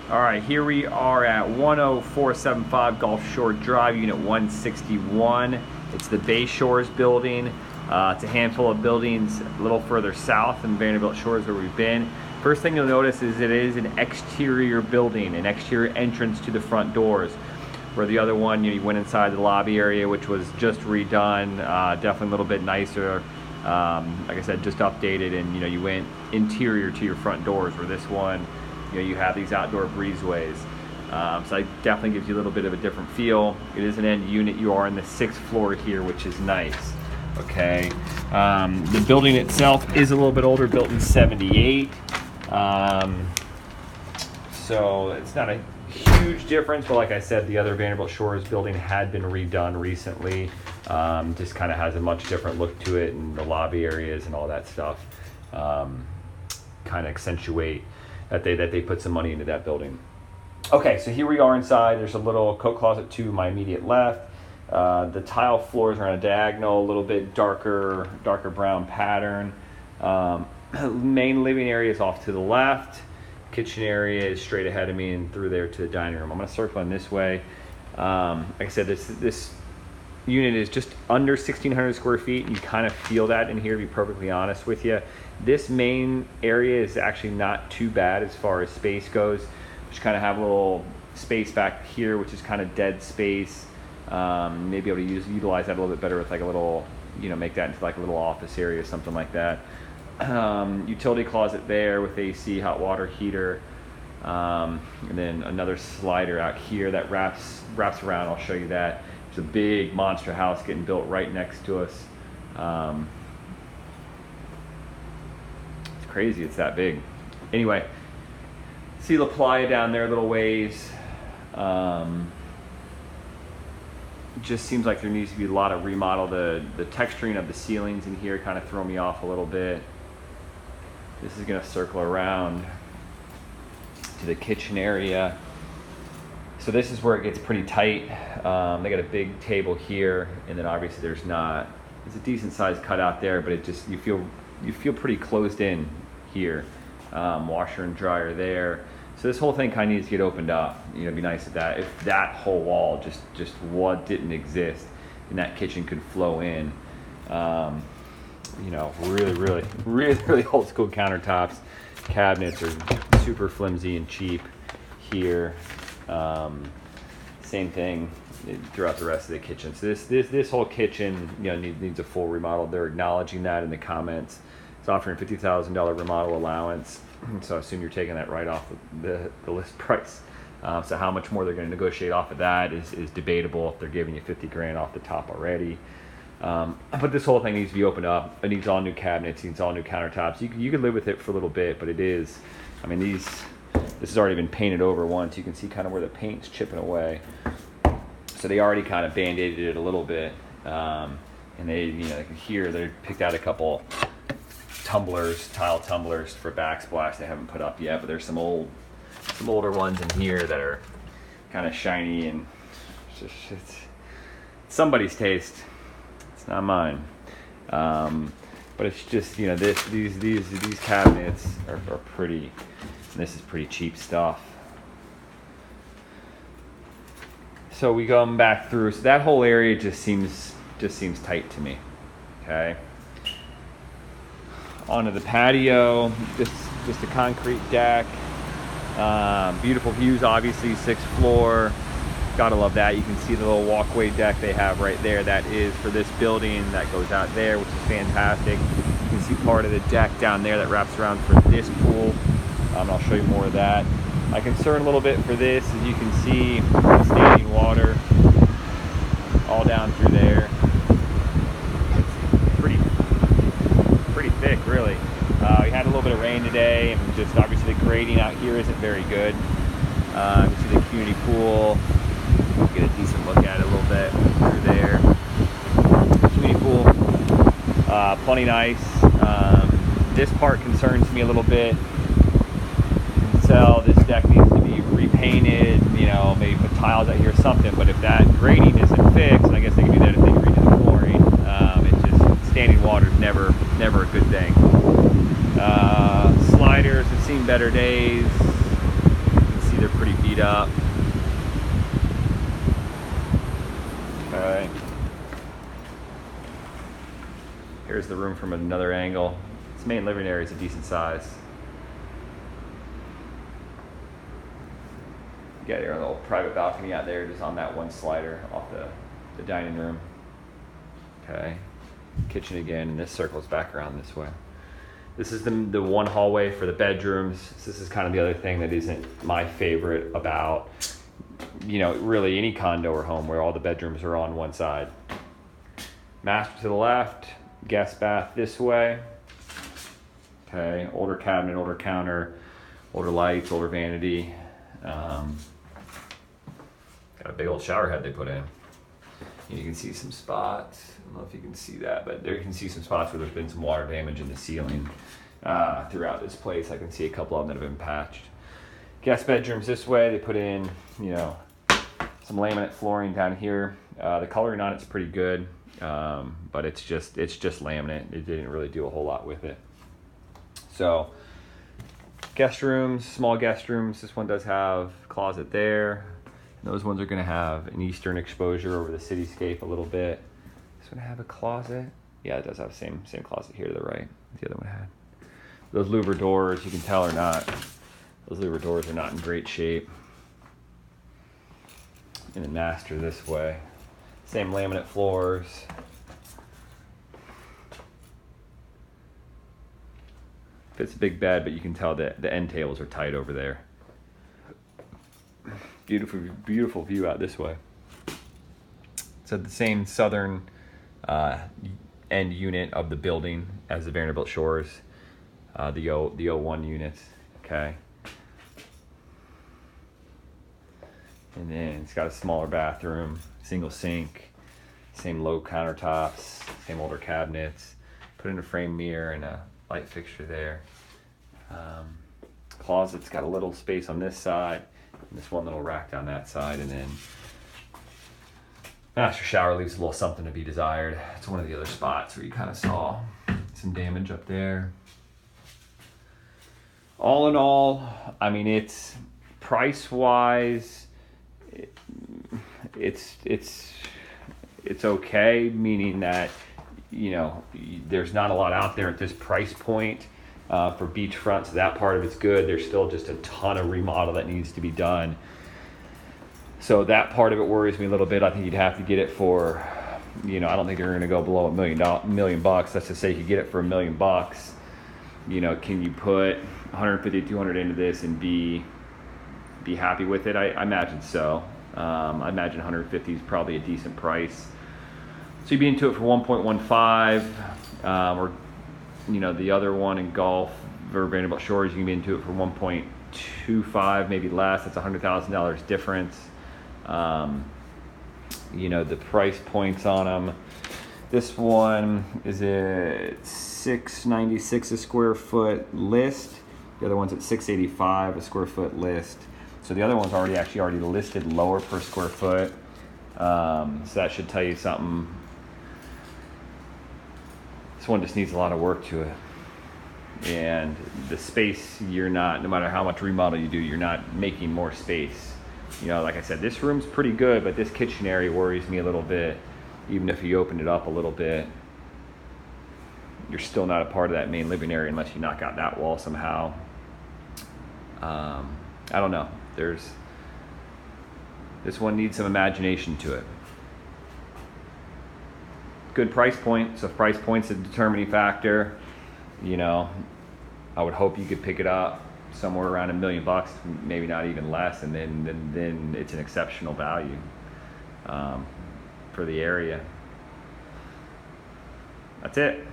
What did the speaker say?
All right, here we are at 10475 Gulf Shore Drive, Unit 161. It's the Bay Shores building. It's a handful of buildings a little further south in Vanderbilt Shores where we've been. First thing you'll notice is it is an exterior building, an exterior entrance to the front doors. Where the other one, you went inside the lobby area, which was just redone, definitely a little bit nicer. Like I said, just updated, and you went interior to your front doors. Where this one, you have these outdoor breezeways. So that definitely gives you a little bit of a different feel. It is an end unit. You are on the 6th floor here, which is nice. Okay. The building itself is a little bit older, built in '78. So it's not a huge difference, but like I said, the other Vanderbilt Shores building had been redone recently. Just kind of has a much different look to it, and the lobby areas and all that stuff kind of accentuate that they put some money into that building. Okay, so here we are inside. There's a little coat closet to my immediate left. The tile floors are on a diagonal, a little bit darker brown pattern. Main living area is off to the left. Kitchen area is straight ahead of me and through there to the dining room. I'm going to circle in this way. Like I said, this unit is just under 1,600 square feet. You kind of feel that in here, to be perfectly honest with you. This main area is actually not too bad as far as space goes. Just kind of have a little space back here, which is kind of dead space. Maybe able to utilize that a little bit better with like a little, make that into like a little office area, something like that. Utility closet there with AC, hot water heater, and then another slider out here that wraps around. I'll show you that. There's a big monster house getting built right next to us. It's crazy, it's that big. Anyway, see La Playa down there a little ways. Just seems like there needs to be a lot of remodel. The texturing of the ceilings in here kind of throw me off a little bit. This is going to circle around to the kitchen area. So this is where it gets pretty tight. They got a big table here, and then obviously there's a decent sized cutout there, but it just you feel pretty closed in here. Washer and dryer there. So this whole thing kind of needs to get opened up. It'd be nice if that whole wall just what didn't exist, and that kitchen could flow in. Really old school countertops. Cabinets are super flimsy and cheap here. Same thing throughout the rest of the kitchen. So this whole kitchen needs a full remodel. They're acknowledging that in the comments. It's offering $50,000 remodel allowance. So I assume you're taking that right off the list price. So how much more they're going to negotiate off of that is debatable if they're giving you $50,000 off the top already. But this whole thing needs to be opened up. It needs all new cabinets, it needs all new countertops. You could live with it for a little bit, but this has already been painted over once. You can see kind of where the paint's chipping away. So they already kind of band-aided it a little bit. And they picked out a couple tile tumblers for backsplash they haven't put up yet, but there's some older ones in here that are kind of shiny, and it's somebody's taste. It's not mine. But it's just these cabinets are pretty. And this is pretty cheap stuff. So we go back through. So that whole area just seems tight to me. Okay. Onto the patio, just a concrete deck. Beautiful views, obviously, 6th floor. Gotta love that. You can see the little walkway deck they have right there. That is for this building. That goes out there, which is fantastic. You can see part of the deck down there that wraps around for this pool. I'll show you more of that. My concern a little bit for this is you can see the standing water all down through there. Pretty thick, really. We had a little bit of rain today, and just obviously the grading out here isn't very good. You can see the community pool. Get a decent look at it a little bit through there. Community pool, plenty nice. This part concerns me a little bit. You can tell this deck needs to be repainted, maybe put tiles out here or something, but if that grading isn't fixed, and I guess they can do that if they redo the flooring, standing water is never a good thing. Sliders have seen better days. You can see they're pretty beat up. Okay. Here's the room from another angle. This main living area is a decent size. You got your little private balcony out there, just on that one slider off the dining room. Okay. Kitchen again, and this circles back around this way. This is the one hallway for the bedrooms. This is kind of the other thing that isn't my favorite about, you know, really any condo or home where all the bedrooms are on one side. Master to the left, guest bath this way. Okay, older cabinet, older counter, older lights, older vanity. Got a big old shower head they put in. You can see some spots. I don't know if you can see that, but there you can see some spots where there's been some water damage in the ceiling throughout this place. I can see a couple of them that have been patched. Guest bedrooms this way. They put in, you know, some laminate flooring down here. The coloring on it's pretty good, but it's just laminate. It didn't really do a whole lot with it. So, guest rooms, small guest rooms. This one does have a closet there. Those ones are going to have an eastern exposure over the cityscape a little bit. This one have a closet. Yeah, it does have the same closet here to the right. The other one had. Those louver doors, you can tell are not. Those louver doors are not in great shape. And then master this way. Same laminate floors. It's a big bed, but you can tell that the end tables are tight over there. Beautiful view out this way. So the same southern end unit of the building as the Vanderbilt Shores, the 01 units. Okay. And then it's got a smaller bathroom, single sink, same low countertops, same older cabinets. Put in a frame mirror and a light fixture there. Closet's got a little space on this side. And this one little rack down that side, and then master shower leaves a little something to be desired. It's one of the other spots where you kind of saw some damage up there. All in all, I mean, it's price-wise, it's okay, meaning that, you know, there's not a lot out there at this price point. For beachfront, so that part of it's good. There's still just a ton of remodel that needs to be done. So that part of it worries me a little bit. I think you'd have to get it for, you know, I don't think they're going to go below $1 million bucks. Let's just say you could get it for $1 million bucks. You know, can you put 150, 200 into this and be happy with it? I imagine so. I imagine 150 is probably a decent price. So you'd be into it for 1.15, or, you know, the other one in Gulf or Vanderbilt Shores, you can be into it for 1.25, maybe less. That's $100,000 difference. You know, the price points on them. This one is at $696 a square foot list. The other one's at $685 a square foot list. So the other one's already listed lower per square foot. So that should tell you something. This one just needs a lot of work to it. And the space, no matter how much remodel you do, you're not making more space. You know, like I said, this room's pretty good, but this kitchen area worries me a little bit. Even if you open it up a little bit, you're still not a part of that main living area unless you knock out that wall somehow. I don't know. This one needs some imagination to it. Good price point. So if price point's a determining factor, you know, I would hope you could pick it up somewhere around $1 million bucks, maybe not even less, and then it's an exceptional value for the area. That's it.